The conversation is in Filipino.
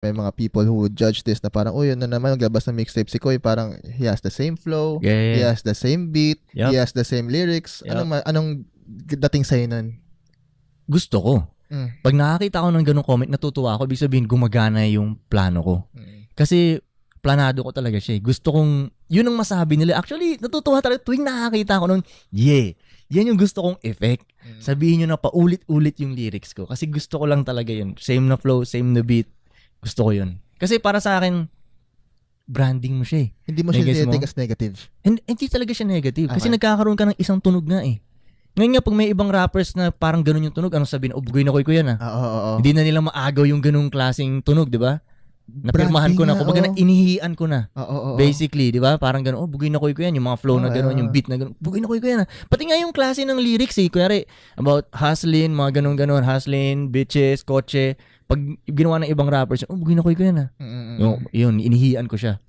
may mga people who would judge this na parang, yun na naman, naglabas ng mixtape si Koy, parang he has the same flow, he Yeah. has the same beat, he Yup. has the same lyrics. Yup. Anong dating sa'yo nun? Gusto ko. Pag nakakita ko ng ganung comment, natutuwa ako. Ibig sabihin, gumagana yung plano ko. Kasi, planado ko talaga siya. Gusto kong, yun ang masabi nila. Actually, natutuwa talaga tuwing nakakita ko nun, yan yung gusto kong effect. Sabihin nyo na paulit-ulit yung lyrics ko. Kasi gusto ko lang talaga yun. Same na flow, same na beat. Gusto ko yun. Kasi para sa akin, branding mo siya eh. Hindi mo siya take as negative. Hindi talaga siya negative. Kasi nagkakaroon ka ng isang tunog nga eh. Ngayon nga, pag may ibang rappers na parang ganun yung tunog, anong sabihin? Bugoy na koy ko yan ah. Hindi na nila maagaw yung ganung klaseng tunog, di ba? Napirmahan ko na. Kumbaga na inihian ko na. Basically, di ba? Parang ganun, bugoy na koy ko yan. Yung mga flow na ganun, yung beat na ganun. Bugoy na koy ko yan ah. Pati nga yung klase ng lyrics eh. Kunyari, about hustling, mga ganun-ganun. Hustling, bitches, kotse. Pag ginawa ng ibang rappers, bugoy na koy ko yan ah. Yun, inihian ko siya.